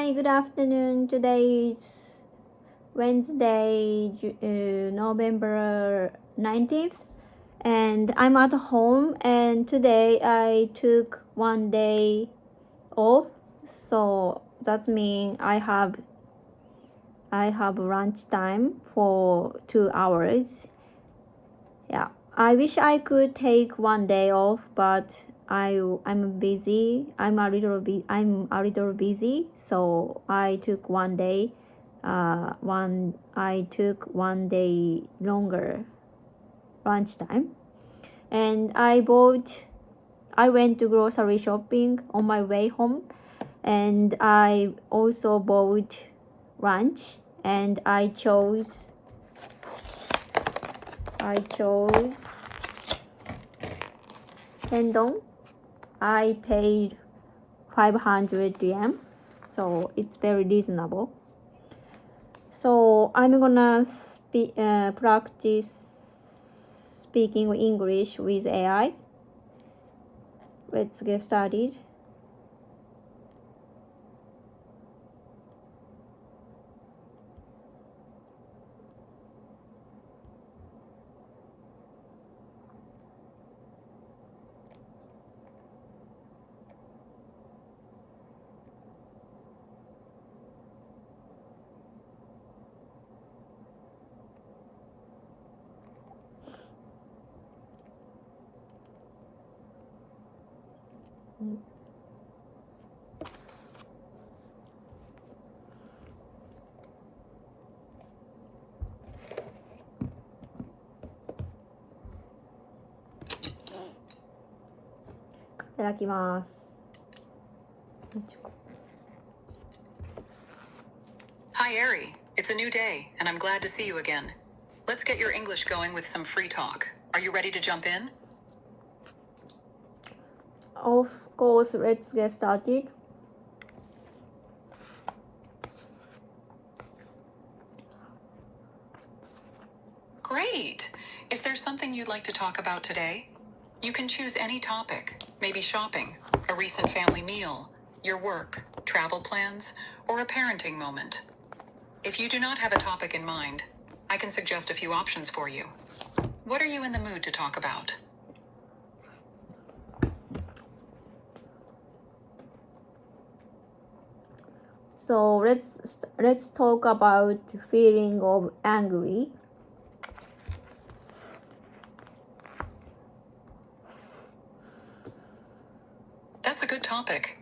Hi, good afternoon. Today is Wednesday, November 19th, and I'm at home. And today I took one day off, so that means I have lunch time for 2 hours. Yeah, I wish I could take one day off, but I'm busy. I'm a little busy, so I took one day. I took one day longer lunchtime, and I went to grocery shopping on my way home, and I also bought lunch, and I chose tendon. I paid 500 yen, so it's very reasonable. So I'm gonna practice speaking English with AI. Let's get started. Iただきます. Hi, Ari. It's a new day, and I'm glad to see you again. Let's get your English going with some free talk. Are you ready to jump in? Of course, let's get started. Great! Is there something you'd like to talk about today? You can choose any topic, maybe shopping, a recent family meal, your work, travel plans, or a parenting moment. If you do not have a topic in mind, I can suggest a few options for you. What are you in the mood to talk about? So let's talk about feeling of angry. That's a good topic.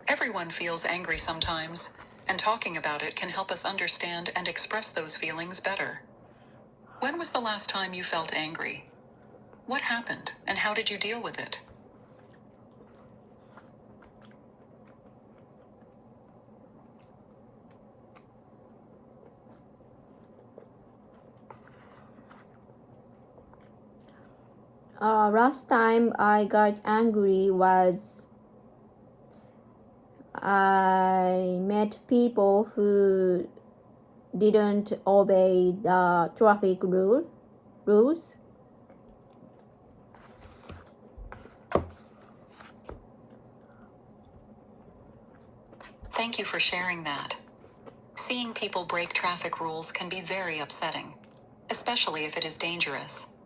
Everyone feels angry sometimes, and talking about it can help us understand and express those feelings better. When was the last time you felt angry? What happened, and how did you deal with it? Last time I got angry was I met people who didn't obey the traffic rules. Thank you for sharing that. Seeing people break traffic rules can be very upsetting, especially if it is dangerous.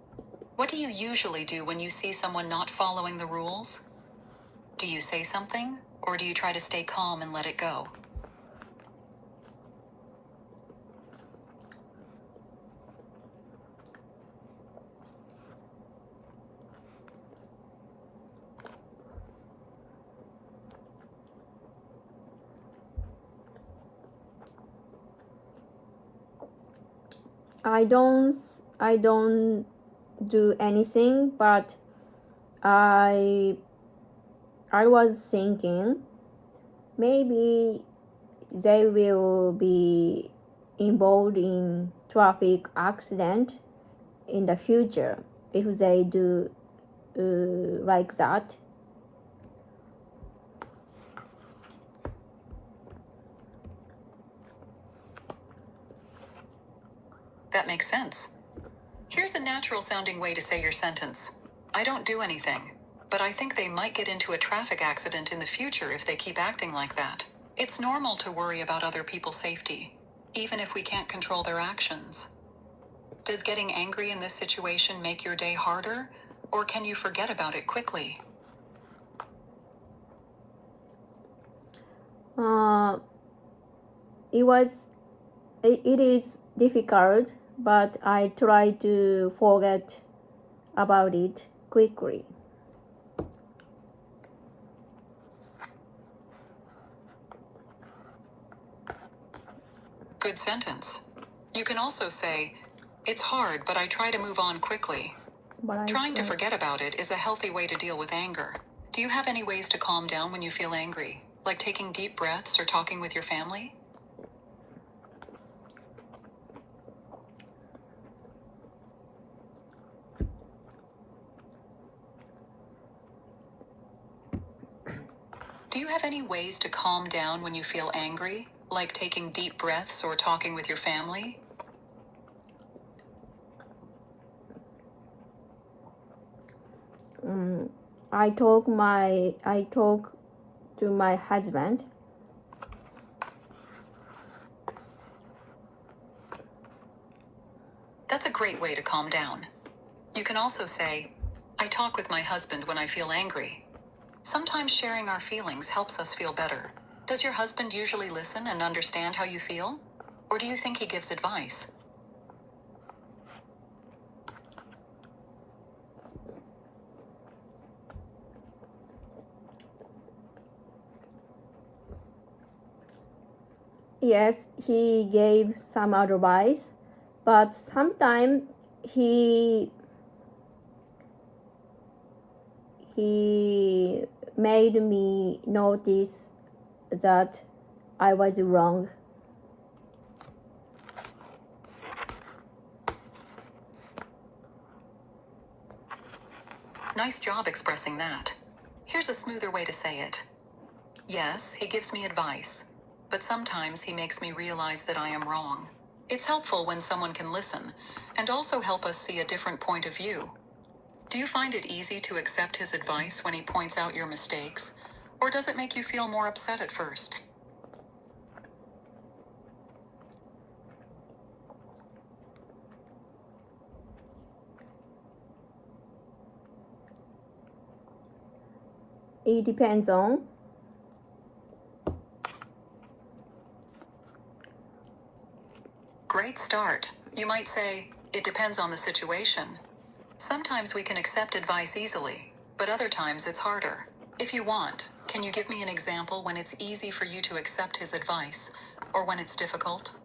What do you usually do when you see someone not following the rules? Do you say something, or do you try to stay calm and let it go? I don't do anything, but I was thinking maybe they will be involved in traffic accident in the future if they do like that. That makes sense. Here's a natural sounding way to say your sentence. I don't do anything, but I think they might get into a traffic accident in the future if they keep acting like that. It's normal to worry about other people's safety, even if we can't control their actions. Does getting angry in this situation make your day harder, or can you forget about it quickly? Uh, it is difficult, but I try to forget about it quickly. Good sentence. You can also say, it's hard, but I try to move on quickly. Trying to forget about it is a healthy way to deal with anger. Do you have any ways to calm down when you feel angry, like taking deep breaths or talking with your family? Do you have any ways to calm down when you feel angry, like taking deep breaths or talking with your family? I talk to my husband. That's a great way to calm down. You can also say, I talk with my husband when I feel angry. Sometimes sharing our feelings helps us feel better. Does your husband usually listen and understand how you feel? Or do you think he gives advice? Yes, he gave some advice, but sometimes he made me notice that I was wrong. Nice job expressing that. Here's a smoother way to say it. Yes, he gives me advice, but sometimes he makes me realize that I am wrong. It's helpful when someone can listen and also help us see a different point of view. Do you find it easy to accept his advice when he points out your mistakes, or does it make you feel more upset at first? It depends on. Great start. You might say, it depends on the situation. Sometimes we can accept advice easily, but other times it's harder. If you want, can you give me an example when it's easy for you to accept his advice, or when it's difficult?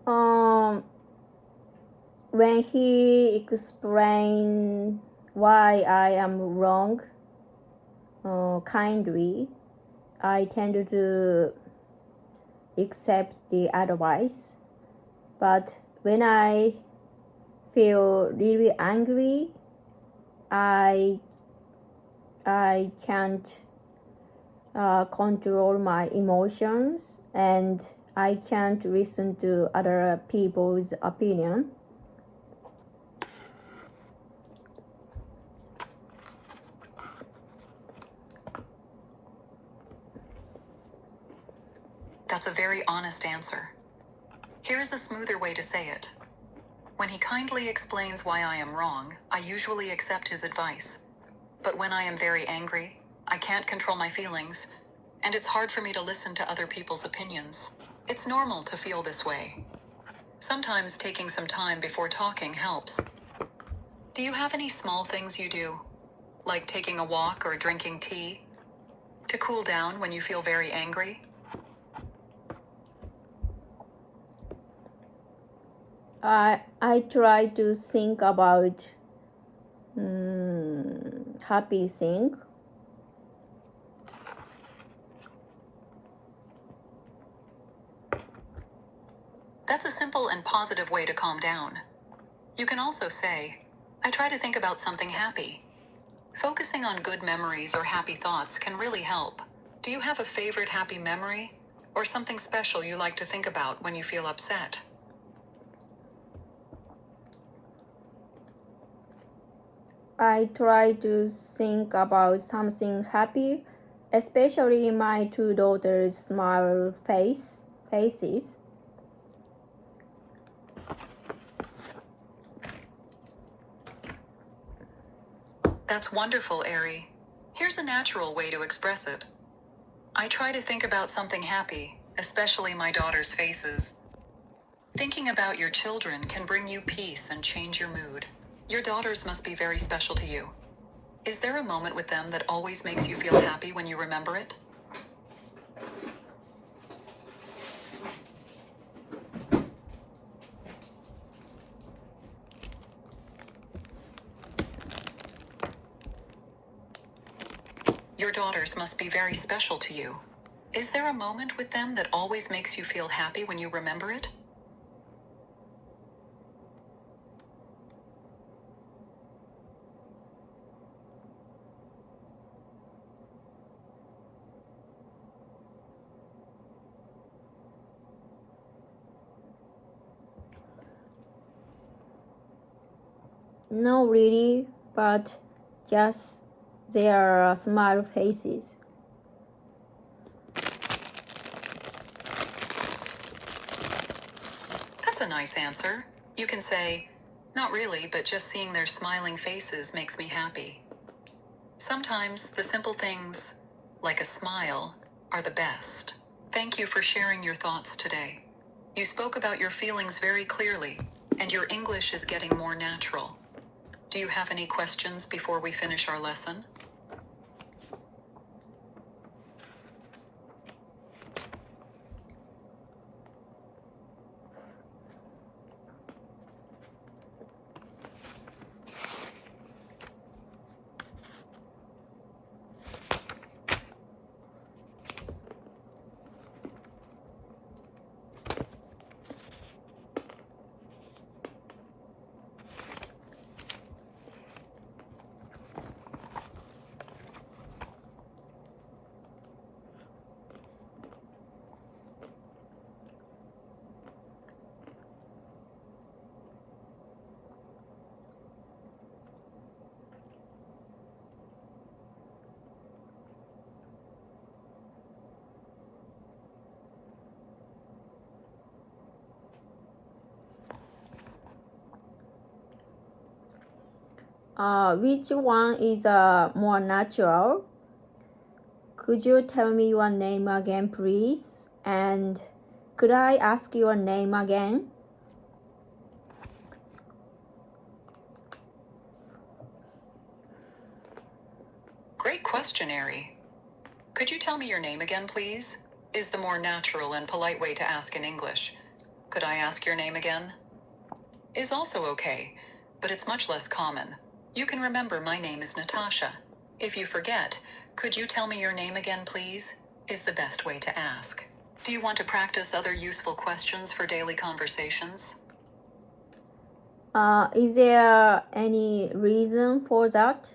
Um, when he explained why I am wrong, kindly, I tend to accept the advice. But when I feel really angry, I can't control my emotions, and I can't listen to other people's opinion. That's a very honest answer. Here is a smoother way to say it. When he kindly explains why I am wrong, I usually accept his advice. But when I am very angry, I can't control my feelings, and it's hard for me to listen to other people's opinions. It's normal to feel this way. Sometimes taking some time before talking helps. Do you have any small things you do, like taking a walk or drinking tea, to cool down when you feel very angry? I try to think about happy thing. That's a simple and positive way to calm down. You can also say, I try to think about something happy. Focusing on good memories or happy thoughts can really help. Do you have a favorite happy memory? Or something special you like to think about when you feel upset? I try to think about something happy, especially my two daughters' faces. That's wonderful, Ari. Here's a natural way to express it. I try to think about something happy, especially my daughter's faces. Thinking about your children can bring you peace and change your mood. Your daughters must be very special to you. Is there a moment with them that always makes you feel happy when you remember it? Your daughters must be very special to you. Is there a moment with them that always makes you feel happy when you remember it? No, really, but just their smile faces. That's a nice answer. You can say, not really, but just seeing their smiling faces makes me happy. Sometimes the simple things, like a smile, are the best. Thank you for sharing your thoughts today. You spoke about your feelings very clearly, and your English is getting more natural. Do you have any questions before we finish our lesson? Which one is more natural? Could you tell me your name again, please? And could I ask your name again? Great question, Ari. Could you tell me your name again, please? Is the more natural and polite way to ask in English. Could I ask your name again? Is also okay, but it's much less common. You can remember my name is Natasha. If you forget, could you tell me your name again, please? Is the best way to ask. Do you want to practice other useful questions for daily conversations? Is there any reason for that?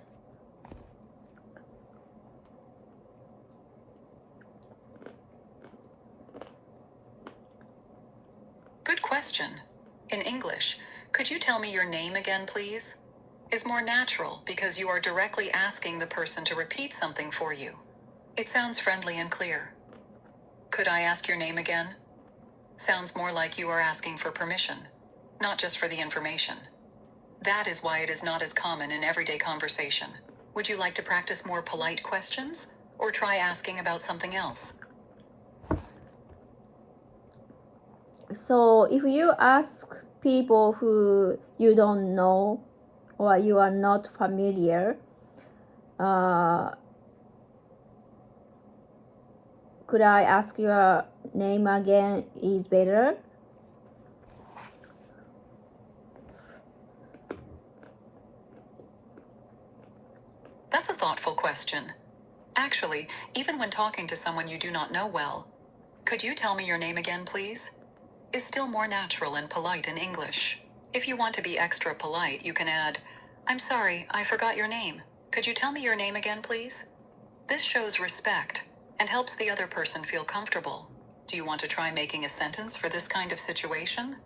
Good question. In English, could you tell me your name again, please? Is more natural because you are directly asking the person to repeat something for you. It sounds friendly and clear. Could I ask your name again? Sounds more like you are asking for permission, not just for the information. That is why it is not as common in everyday conversation. Would you like to practice more polite questions or try asking about something else? So if you ask people who you don't know or you are not familiar, could I ask your name again is better? That's a thoughtful question. Actually, even when talking to someone you do not know well, could you tell me your name again, please? Is still more natural and polite in English. If you want to be extra polite, you can add, I'm sorry, I forgot your name. Could you tell me your name again, please? This shows respect and helps the other person feel comfortable. Do you want to try making a sentence for this kind of situation?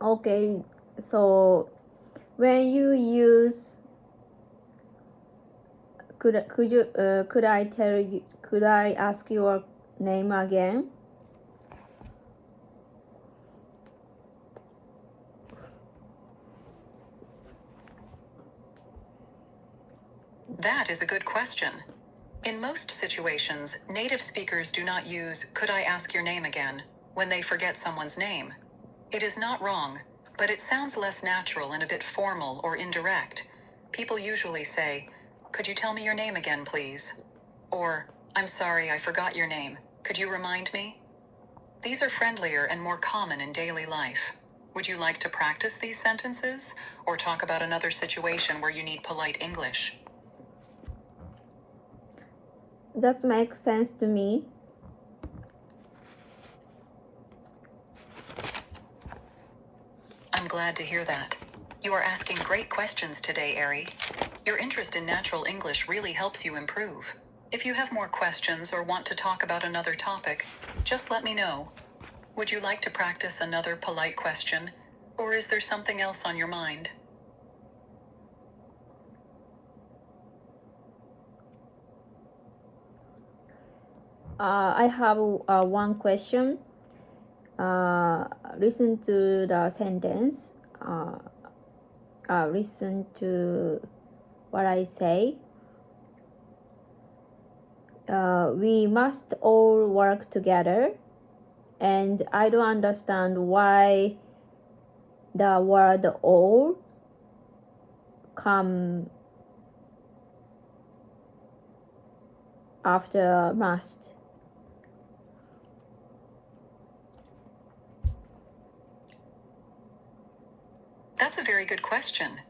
Okay, so when you use could I ask your name again? That is a good question. In most situations, native speakers do not use "could I ask your name again" when they forget someone's name. It is not wrong, but it sounds less natural and a bit formal or indirect. People usually say, "Could you tell me your name again, please?" Or, "I'm sorry, I forgot your name. Could you remind me?" These are friendlier and more common in daily life. Would you like to practice these sentences or talk about another situation where you need polite English? That makes sense to me. I'm glad to hear that. You are asking great questions today, Ari. Your interest in natural English really helps you improve. If you have more questions or want to talk about another topic, just let me know. Would you like to practice another polite question, or is there something else on your mind? I have one question. Listen to the sentence. Listen to what I say. We must all work together, and I don't understand why the word all come after must. That's a very good question.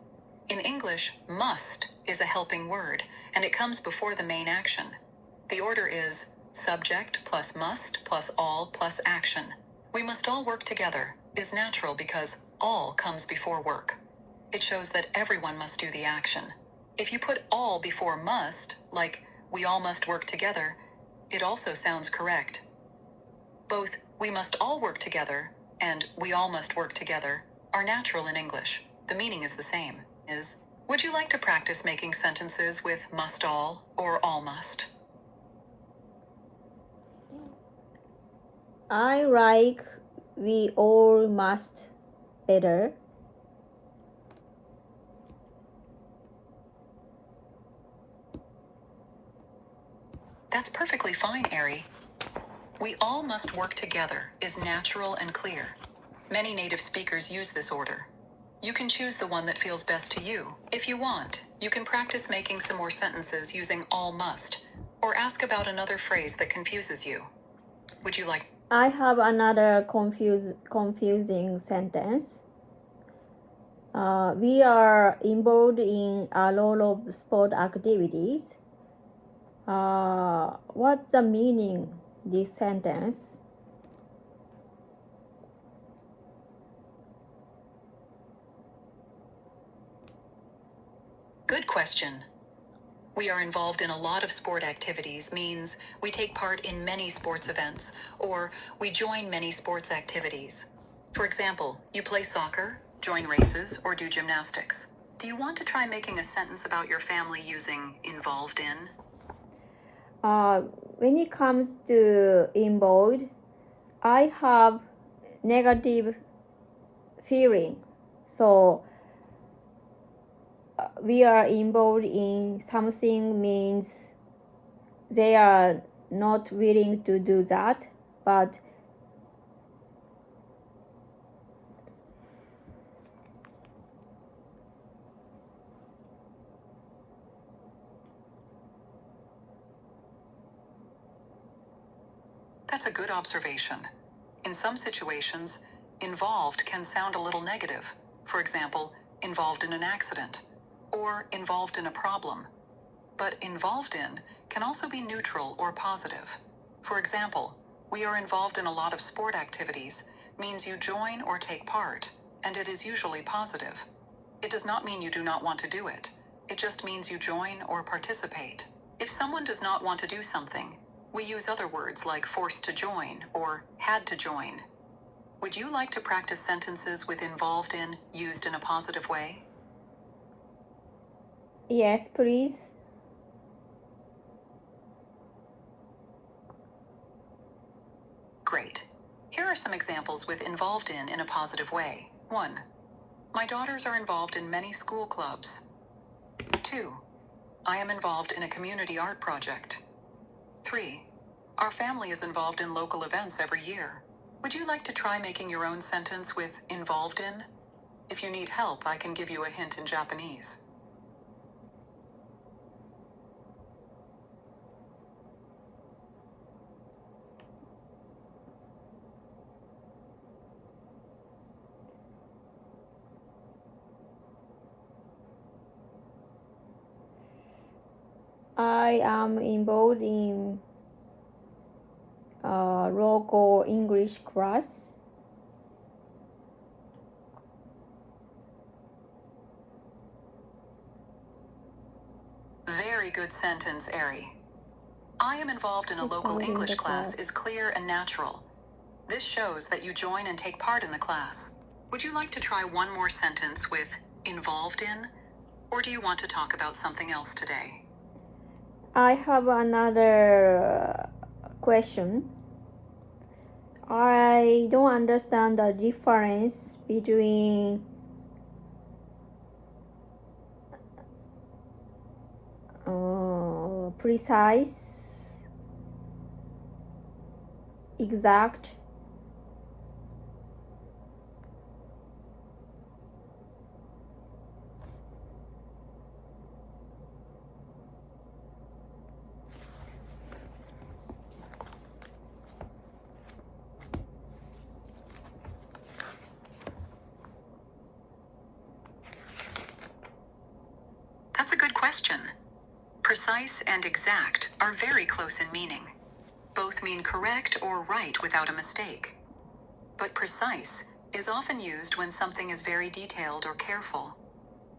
In English, must is a helping word, and it comes before the main action. The order is subject plus must plus all plus action. We must all work together is natural because all comes before work. It shows that everyone must do the action. If you put all before must, like we all must work together, it also sounds correct. Both we must all work together and we all must work together are natural in English. The meaning is the same. Would you like to practice making sentences with must all or all must? I like we all must better. That's perfectly fine, Ari. We all must work together is natural and clear. Many native speakers use this order. You can choose the one that feels best to you. If you want, you can practice making some more sentences using all must, or ask about another phrase that confuses you. Would you like? I have another confusing sentence. We are involved in a lot of sport activities. What's the meaning this sentence? Good question. We are involved in a lot of sport activities means we take part in many sports events, or we join many sports activities. For example, you play soccer, join races, or do gymnastics. Do you want to try making a sentence about your family using involved in? When it comes to involved, I have negative feeling. So we are involved in something means they are not willing to do that, but That's a good observation. In some situations, involved can sound a little negative. For example, involved in an accident, or involved in a problem. But involved in can also be neutral or positive. For example, we are involved in a lot of sport activities means you join or take part, and it is usually positive. It does not mean you do not want to do it. It just means you join or participate. If someone does not want to do something, we use other words like forced to join or had to join. Would you like to practice sentences with involved in used in a positive way? Yes, please. Great. Here are some examples with involved in a positive way. 1. My daughters are involved in many school clubs. 2. I am involved in a community art project. 3. Our family is involved in local events every year. Would you like to try making your own sentence with involved in? If you need help, I can give you a hint in Japanese. I am involved in a local English class. Very good sentence, Ari. I am involved in a local Involved in English the class class. is clear and natural. This shows that you join and take part in the class. Would you like to try one more sentence with involved in? Or do you want to talk about something else today? I have another question. I don't understand the difference between precise, exact, That's a good question. Precise and exact are very close in meaning. Both mean correct or right without a mistake. But precise is often used when something is very detailed or careful.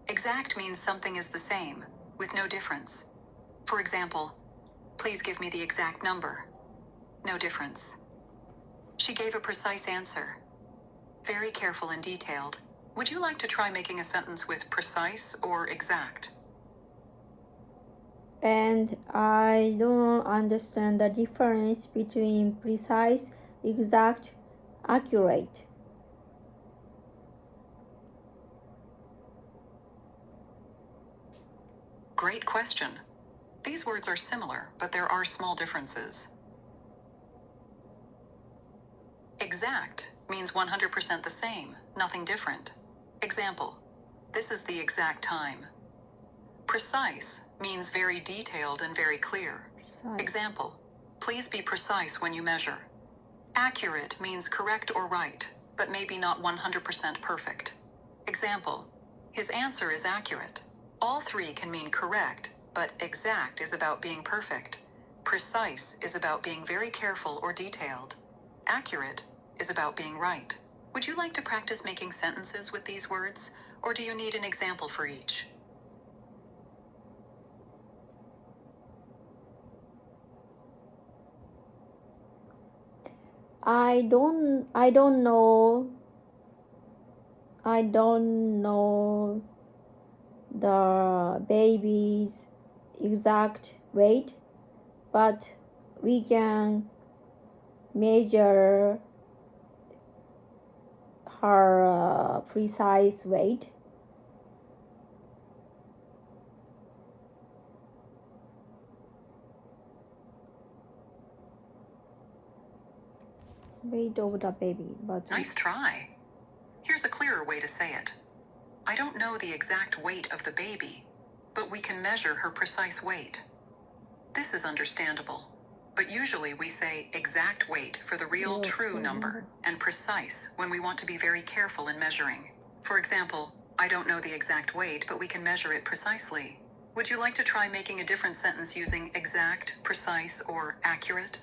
Exact means something is the same, with no difference. For example, please give me the exact number. No difference. She gave a precise answer. Very careful and detailed. Would you like to try making a sentence with precise or exact? and I don't understand the difference between precise, exact, accurate. Great question. These words are similar, but there are small differences. Exact means 100% the same, nothing different. Example, this is the exact time. Precise means very detailed and very clear. Precise. Example, please be precise when you measure. Accurate means correct or right, but maybe not 100% perfect. Example, his answer is accurate. All three can mean correct, but exact is about being perfect. Precise is about being very careful or detailed. Accurate is about being right. Would you like to practice making sentences with these words, or do you need an example for each? I don't know the baby's exact weight, but we can measure her precise weight. Weight of the baby, but Nice try. Here's a clearer way to say it. I don't know the exact weight of the baby, but we can measure her precise weight. This is understandable, but usually we say exact weight for the real true number and precise when we want to be very careful in measuring. For example, I don't know the exact weight, but we can measure it precisely. Would you like to try making a different sentence using exact, precise, or accurate?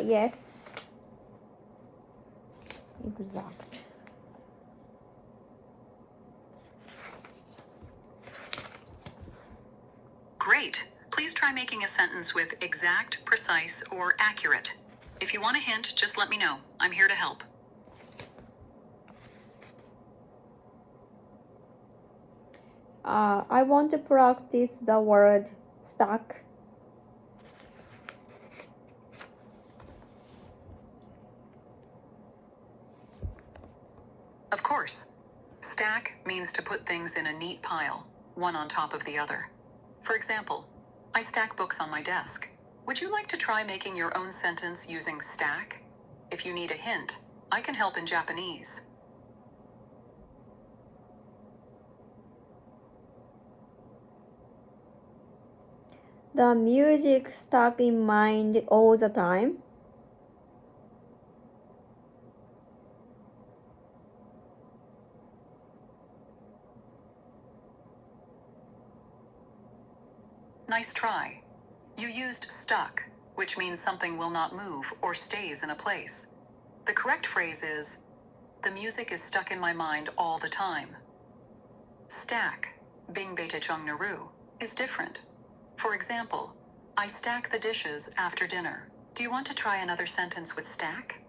Yes. Exact. Great. Please try making a sentence with exact, precise, or accurate. If you want a hint, just let me know. I'm here to help. I want to practice the word stuck. Of course. Stack means to put things in a neat pile, one on top of the other. For example, I stack books on my desk. Would you like to try making your own sentence using stack? If you need a hint, I can help in Japanese. The music stuck in mind all the time. Nice try. You used stuck, which means something will not move or stays in a place. The correct phrase is, the music is stuck in my mind all the time. Stack, bing beta chung naru, is different. For example, I stack the dishes after dinner. Do you want to try another sentence with stack?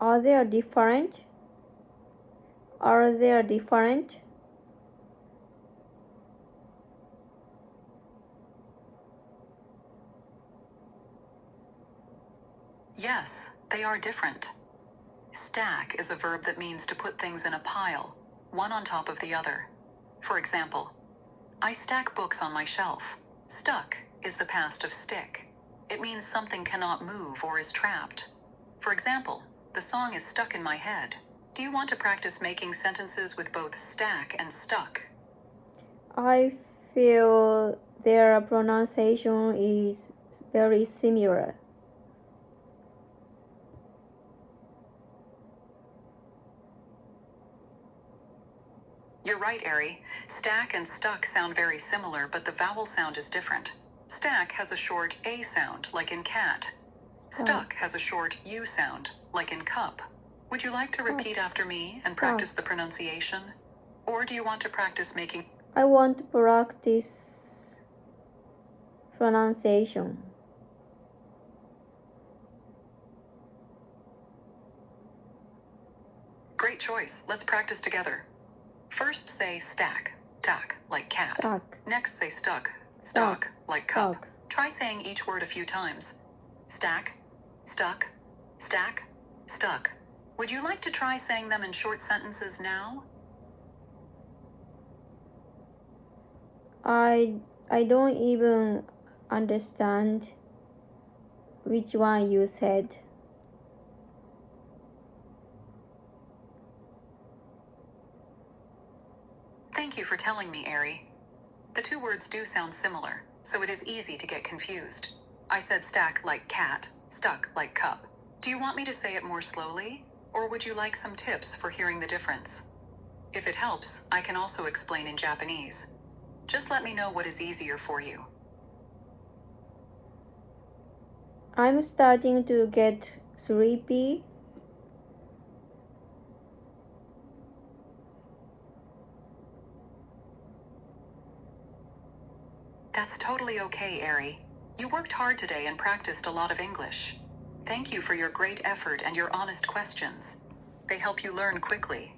Are they different? Are they different? Yes, they are different. Stack is a verb that means to put things in a pile, one on top of the other. For example, I stack books on my shelf. Stuck is the past of stick. It means something cannot move or is trapped. For example, the song is stuck in my head. Do you want to practice making sentences with both stack and stuck? I feel their pronunciation is very similar. You're right, Ari. Stack and stuck sound very similar, but the vowel sound is different. Stack has a short A sound, like in cat. Stuck has a short U sound, like in cup. Would you like to repeat after me and practice the pronunciation? Or do you want to practice making... I want to practice pronunciation. Great choice. Let's practice together. First say stack, tack, like cat. Stuck. Next say stuck, stock, like cup. Stuck. Try saying each word a few times. Stack, stuck, stack, stuck. Would you like to try saying them in short sentences now? I don't even understand which one you said. Thank you for telling me, Ari. The two words do sound similar, so it is easy to get confused. I said stack like cat, stuck like cup. Do you want me to say it more slowly? Or would you like some tips for hearing the difference? If it helps, I can also explain in Japanese. Just let me know what is easier for you. I'm starting to get sleepy. That's totally okay, Ari. You worked hard today and practiced a lot of English. Thank you for your great effort and your honest questions. They help you learn quickly.